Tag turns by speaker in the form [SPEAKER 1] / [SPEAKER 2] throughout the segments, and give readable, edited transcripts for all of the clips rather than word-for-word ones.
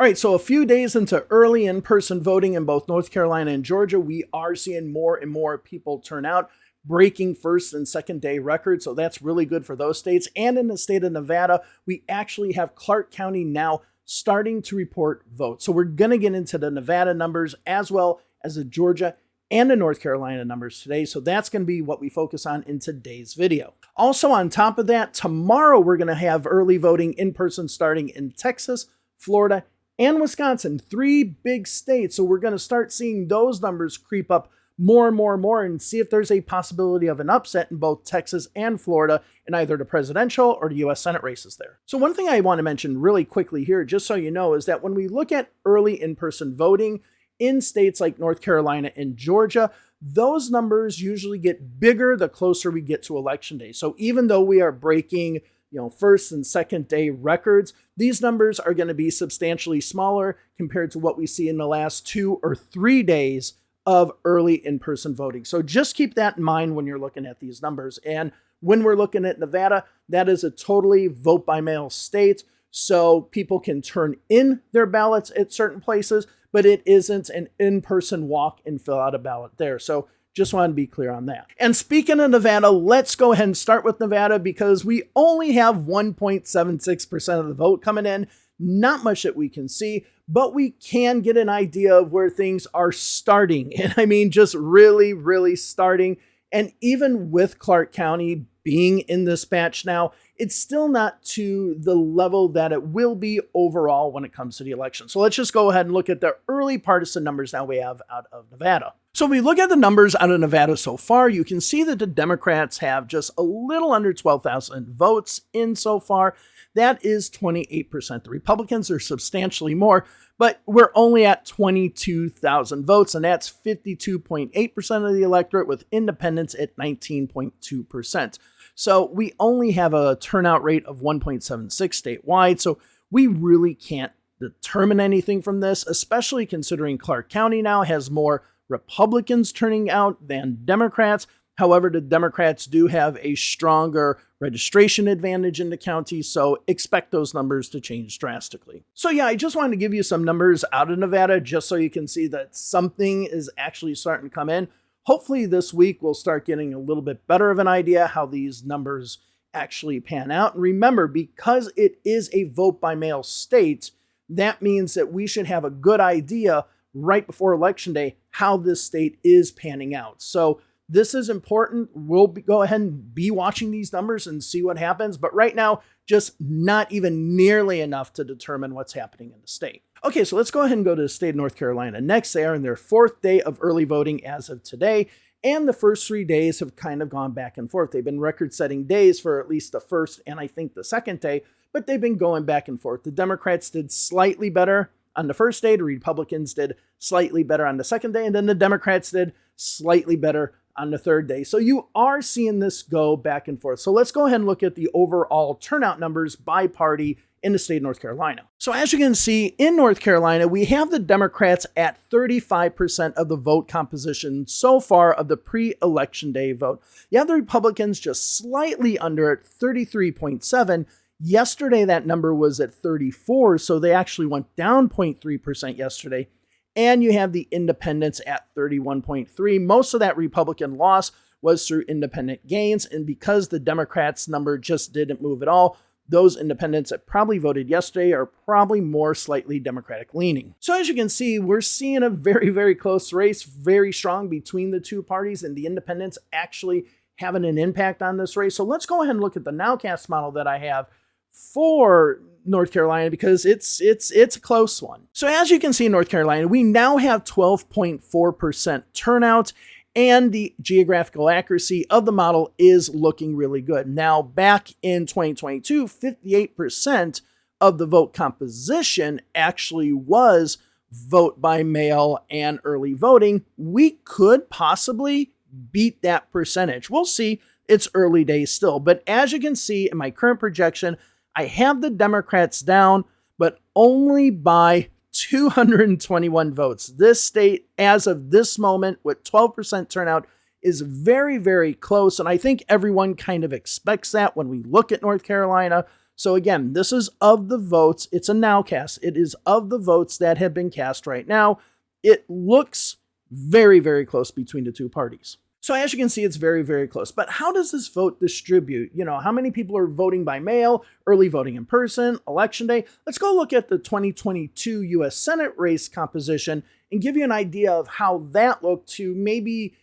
[SPEAKER 1] All right, so a few days into early in-person voting in both North Carolina and Georgia, we are seeing more and more people turn out, breaking first and second day records. So that's really good for those states. And in the state of Nevada, we actually have Clark County now starting to report votes. So we're going to get into the Nevada numbers as well as the Georgia and the North Carolina numbers today. So that's going to be what we focus on in today's video. Also on top of that, tomorrow we're going to have early voting in person starting in Texas, Florida, and Wisconsin, 3 big states. So we're going to start seeing those numbers creep up more and more and see if there's a possibility of an upset in both Texas and Florida in either the presidential or the U.S. Senate races there. So one thing I want to mention really quickly here, just so you know, is that when we look at early in-person voting in states like North Carolina and Georgia, those numbers usually get bigger the closer we get to election day. So even though we are breaking first and second day records, these numbers are going to be substantially smaller compared to what we see in the last 2 or 3 days of early in-person voting. So just keep that in mind when you're looking at these numbers. And when we're looking at Nevada, that is a totally vote by mail state. So people can turn in their ballots at certain places, but it isn't an in-person walk and fill out a ballot there. So just want to be clear on that. And speaking of Nevada, let's go ahead and start with Nevada because we only have 1.76% of the vote coming in. Not much that we can see, but we can get an idea of where things are starting. And I mean, just really starting. And even with Clark County being in this batch now, it's still not to the level that it will be overall when it comes to the election. So let's just go ahead and look at the early partisan numbers now we have out of Nevada. So if we look at the numbers out of Nevada so far, you can see that the Democrats have just a little under 12,000 votes in so far. That is 28%. The Republicans are substantially more, but we're only at 22,000 votes, and that's 52.8% of the electorate, with independents at 19.2%. So we only have a turnout rate of 1.76 statewide, so we really can't determine anything from this, especially considering Clark County now has more Republicans turning out than Democrats. However, the Democrats do have a stronger registration advantage in the county, so expect those numbers to change drastically. So yeah, I just wanted to give you some numbers out of Nevada just so you can see that something is actually starting to come in. Hopefully this week we'll start getting a little bit better of an idea how these numbers actually pan out. And remember, because it is a vote by mail state, that means that we should have a good idea right before Election Day how this state is panning out. So this is important. We'll go ahead and be watching these numbers and see what happens. But right now, just not even nearly enough to determine what's happening in the state. Okay, so let's go ahead and go to the state of North Carolina. Next, they are in their 4th day of early voting as of today. And the first 3 days have kind of gone back and forth. They've been record-setting days for at least the first and I think the second day, but they've been going back and forth. The Democrats did slightly better on the first day. The Republicans did slightly better on the second day. And then the Democrats did slightly better on the third day. So you are seeing this go back and forth. So let's go ahead and look at the overall turnout numbers by party in the state of North Carolina. So as you can see, in North Carolina, we have the Democrats at 35% of the vote composition so far of the pre-election day vote. You have the Republicans just slightly under at 33.7. Yesterday, that number was at 34, so they actually went down 0.3% yesterday. And you have the independents at 31.3. Most of that Republican loss was through independent gains. And because the Democrats' number just didn't move at all, those independents that probably voted yesterday are probably more slightly Democratic leaning. So as you can see, we're seeing a very close race, very strong between the two parties, and the independents actually having an impact on this race. So let's go ahead and look at the Nowcast model that I have for North Carolina because it's a close one. So as you can see in North Carolina, we now have 12.4% turnout, and the geographical accuracy of the model is looking really good. Now, back in 2022, 58% of the vote composition actually was vote by mail and early voting. We could possibly beat that percentage. We'll see. It's early days still. But as you can see in my current projection, I have the Democrats down, but only by 221 votes. This state, as of this moment, with 12% turnout, is very close. And I think everyone kind of expects that when we look at North Carolina. So again, this is of the votes. It's a Nowcast. It is of the votes that have been cast right now. It looks very, very close between the two parties. So as you can see, it's very, very close. But how does this vote distribute? You know, how many people are voting by mail, early voting in person, election day? Let's go look at the 2022 U.S. Senate race composition and give you an idea of how that looked to maybe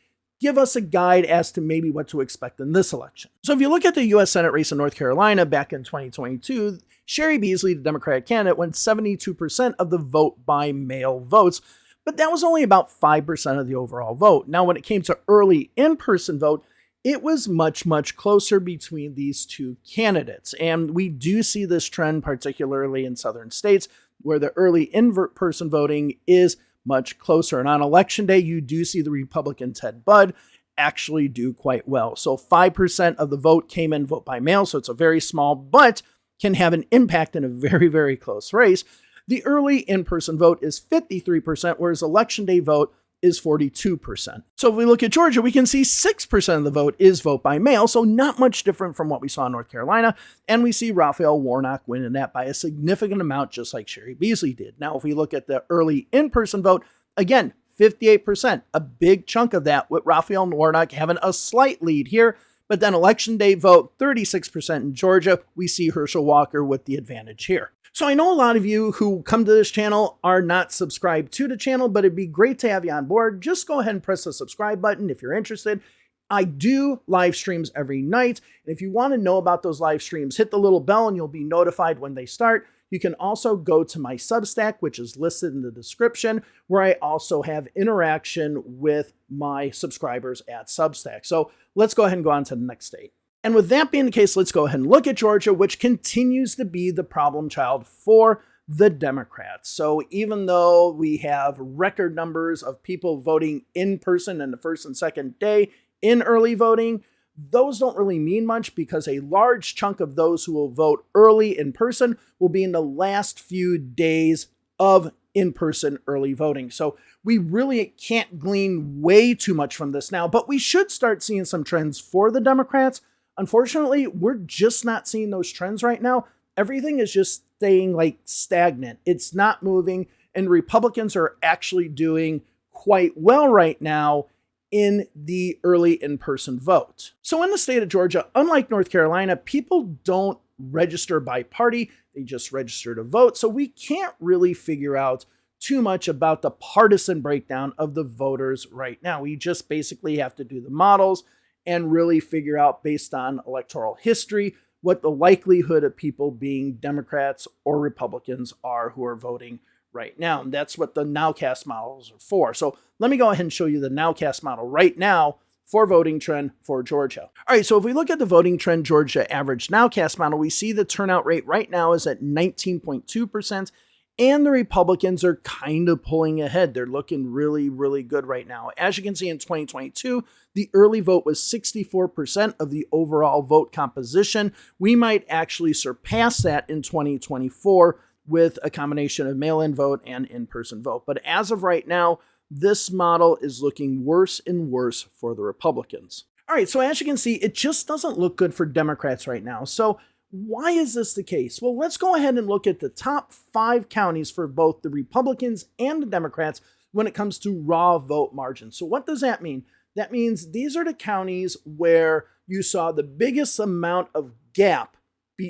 [SPEAKER 1] give us a guide as to maybe what to expect in this election. So if you look at the U.S. Senate race in North Carolina back in 2022, Sherry Beasley, the Democratic candidate, won 72% of the vote by mail votes. But that was only about 5% of the overall vote. Now, when it came to early in-person vote, it was much, much closer between these two candidates. And we do see this trend, particularly in southern states, where the early in-person voting is much closer. And on election day, you do see the Republican Ted Budd actually do quite well. So 5% of the vote came in vote by mail, so it's a very small, but can have an impact in a very, very close race. The early in-person vote is 53%, whereas election day vote is 42%. So if we look at Georgia, we can see 6% of the vote is vote by mail, so not much different from what we saw in North Carolina, and we see Raphael Warnock winning that by a significant amount, just like Sherry Beasley did. Now, if we look at the early in-person vote, again, 58%, a big chunk of that, with Raphael Warnock having a slight lead here, but then election day vote, 36% in Georgia, we see Herschel Walker with the advantage here. So I know a lot of you who come to this channel are not subscribed to the channel, but it'd be great to have you on board. Just go ahead and press the subscribe button if you're interested. I do live streams every night. And if you want to know about those live streams, hit the little bell and you'll be notified when they start. You can also go to my Substack, which is listed in the description, where I also have interaction with my subscribers at Substack. So let's go ahead and go on to the next state. And with that being the case, let's go ahead and look at Georgia, which continues to be the problem child for the Democrats. So even though we have record numbers of people voting in person in the first and second day in early voting, those don't really mean much because a large chunk of those who will vote early in person will be in the last few days of in-person early voting. So we really can't glean way too much from this now, but we should start seeing some trends for the Democrats. Unfortunately, we're just not seeing those trends right now. Everything is just staying like stagnant. It's not moving, and Republicans are actually doing quite well right now in the early in-person vote. So in the state of Georgia, unlike North Carolina, people don't register by party. They just register to vote. So we can't really figure out too much about the partisan breakdown of the voters right now. We just basically have to do the models and really figure out, based on electoral history, what the likelihood of people being Democrats or Republicans are who are voting right now. And that's what the Nowcast models are for. So let me go ahead and show you the Nowcast model right now for voting trend for Georgia. All right, so if we look at the voting trend Georgia average Nowcast model, we see the turnout rate right now is at 19.2%. And the Republicans are kind of pulling ahead. They're looking really, really good right now. As you can see in 2022, the early vote was 64% of the overall vote composition. We might actually surpass that in 2024 with a combination of mail-in vote and in-person vote. But as of right now, this model is looking worse and worse for the Republicans. All right, so as you can see, it just doesn't look good for Democrats right now. So why is this the case? Well, let's go ahead and look at the top 5 counties for both the Republicans and the Democrats when it comes to raw vote margin. So what does that mean? That means these are the counties where you saw the biggest amount of gap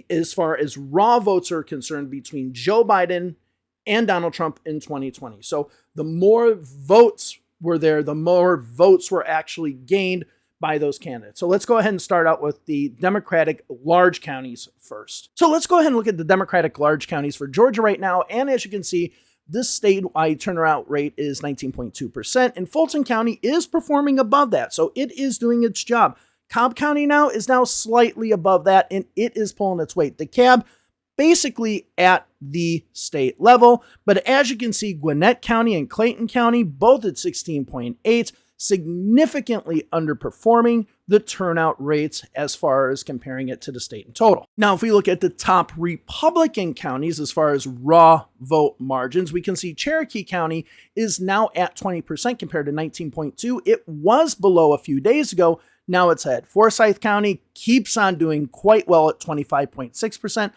[SPEAKER 1] as far as raw votes are concerned between Joe Biden and Donald Trump in 2020. So the more votes were there, the more votes were actually gained by those candidates. So let's go ahead and start out with the Democratic large counties first. So let's go ahead and look at the Democratic large counties for Georgia right now. And as you can see, this statewide turnout rate is 19.2%, and Fulton County is performing above that. So it is doing its job. Cobb County now is slightly above that, and it is pulling its weight. The CAB basically at the state level, but as you can see, Gwinnett County and Clayton County, both at 16.8, significantly underperforming the turnout rates as far as comparing it to the state in total. Now, if we look at the top Republican counties as far as raw vote margins, we can see Cherokee County is now at 20% compared to 19.2. It was below a few days ago. Now it's at Forsyth County, keeps on doing quite well at 25.6%.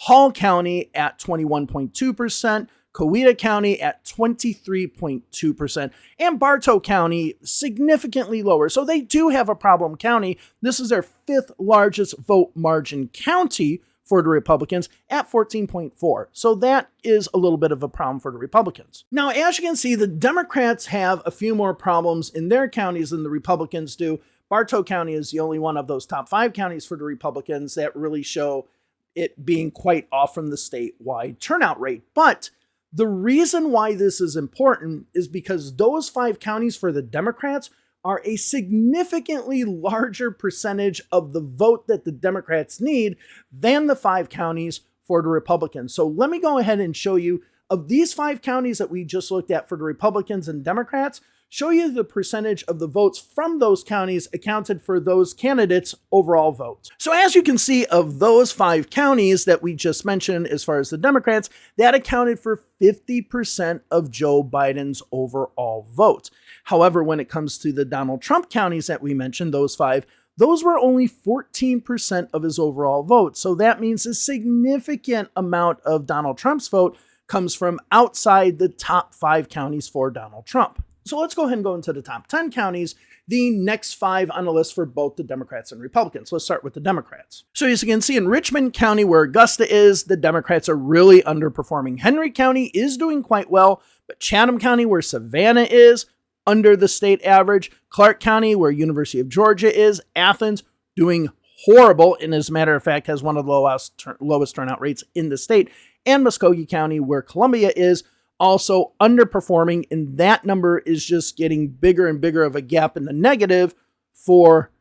[SPEAKER 1] Hall County at 21.2%, Coweta County at 23.2%, and Bartow County significantly lower. So they do have a problem county. This is their 5th largest vote margin county for the Republicans at 14.4. So that is a little bit of a problem for the Republicans. Now, as you can see, the Democrats have a few more problems in their counties than the Republicans do. Bartow County is the only one of those top 5 counties for the Republicans that really show it being quite off from the statewide turnout rate. But the reason why this is important is because those 5 counties for the Democrats are a significantly larger percentage of the vote that the Democrats need than the 5 counties for the Republicans. So let me go ahead and show you, of these 5 counties that we just looked at for the Republicans and Democrats, show you the percentage of the votes from those counties accounted for those candidates' overall vote. So as you can see, of those 5 counties that we just mentioned as far as the Democrats, that accounted for 50% of Joe Biden's overall vote. However, when it comes to the Donald Trump counties that we mentioned, those 5, those were only 14% of his overall vote. So that means a significant amount of Donald Trump's vote comes from outside the top 5 counties for Donald Trump. So let's go ahead and go into the top 10 counties, the next 5 on the list for both the Democrats and Republicans. Let's start with the Democrats. So as you can see in Richmond County, where Augusta is, the Democrats are really underperforming. Henry County is doing quite well, but Chatham County, where Savannah is, under the state average. Clark County, where University of Georgia is, Athens, doing horrible, and as a matter of fact, has one of the lowest turnout rates in the state. And Muskogee County, where Columbia is, also underperforming, and that number is just getting bigger and bigger of a gap in the negative for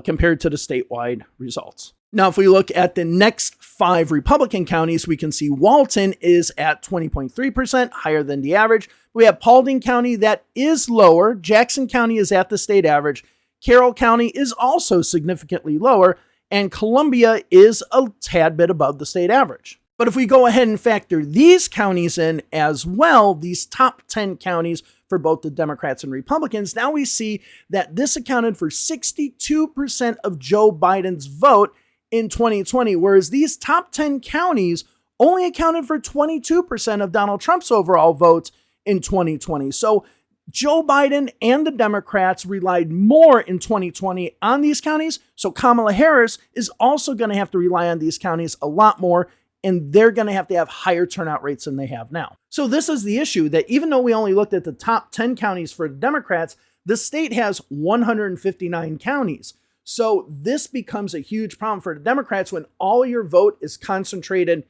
[SPEAKER 1] compared to the statewide results. Now, if we look at the next 5 Republican counties, we can see Walton is at 20.3%, higher than the average. We have Paulding County that is lower. Jackson County is at the state average. Carroll County is also significantly lower, and Columbia is a tad bit above the state average. But if we go ahead and factor these counties in as well, these top 10 counties for both the Democrats and Republicans, now we see that this accounted for 62% of Joe Biden's vote in 2020, whereas these top 10 counties only accounted for 22% of Donald Trump's overall vote in 2020. So Joe Biden and the Democrats relied more in 2020 on these counties. So Kamala Harris is also going to have to rely on these counties a lot more, and they're going to have higher turnout rates than they have now. So this is the issue, that even though we only looked at the top 10 counties for the Democrats, the state has 159 counties. So this becomes a huge problem for the Democrats when all your vote is concentrated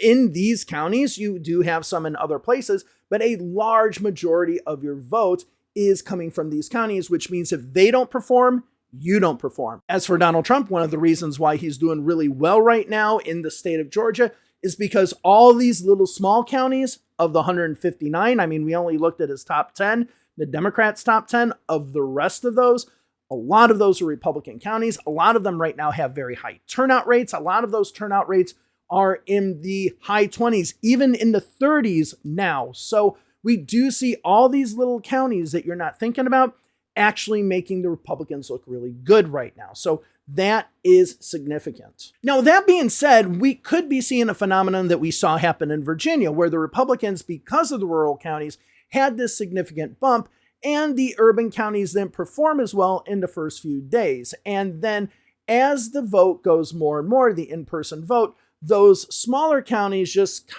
[SPEAKER 1] in these counties. You do have some in other places, but a large majority of your vote is coming from these counties, which means if they don't perform, you don't perform. As for Donald Trump, one of the reasons why he's doing really well right now in the state of Georgia is because all these little small counties of the 159, I mean, we only looked at his top 10, the Democrats' top 10, of the rest of those, a lot of those are Republican counties. A lot of them right now have very high turnout rates. A lot of those turnout rates are in the high 20s, even in the 30s now. So we do see all these little counties that you're not thinking about actually making the Republicans look really good right now. So that is significant. Now, that being said, we could be seeing a phenomenon that we saw happen in Virginia, where the Republicans, because of the rural counties, had this significant bump, and the urban counties didn't perform as well in the first few days. And then as the vote goes more and more, the in-person vote, those smaller counties just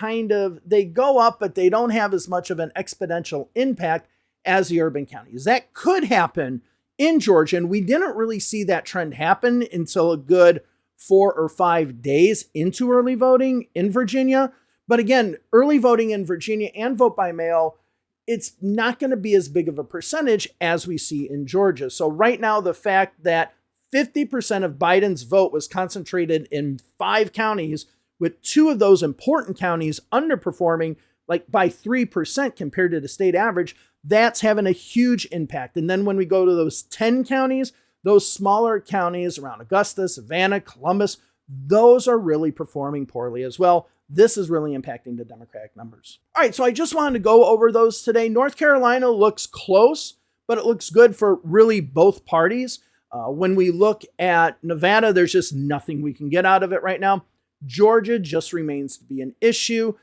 [SPEAKER 1] they go up, but they don't have as much of an exponential impact as the urban counties. That could happen in Georgia, and we didn't really see that trend happen until a good 4 or 5 days into early voting in Virginia. But again, early voting in Virginia and vote by mail, it's not going to be as big of a percentage as we see in Georgia. So right now, the fact that 50% of Biden's vote was concentrated in 5 counties, with 2 of those important counties underperforming like by 3% compared to the state average, that's having a huge impact. And then when we go to those 10 counties, those smaller counties around Augusta, Savannah, Columbus, those are really performing poorly as well. This is really impacting the Democratic numbers. All right, so I just wanted to go over those today. North Carolina looks close, but it looks good for really both parties. When we look at Nevada, there's just nothing we can get out of it right now. Georgia just remains to be an issue.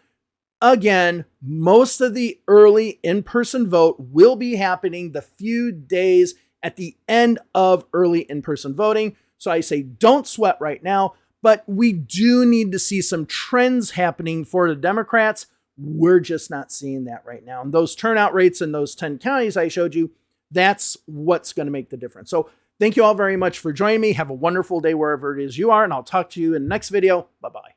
[SPEAKER 1] Again, most of the early in-person vote will be happening the few days at the end of early in-person voting. So I say don't sweat right now, but we do need to see some trends happening for the Democrats. We're just not seeing that right now. And those turnout rates in those 10 counties I showed you, that's what's going to make the difference. So thank you all very much for joining me. Have a wonderful day wherever it is you are, and I'll talk to you in the next video. Bye-bye.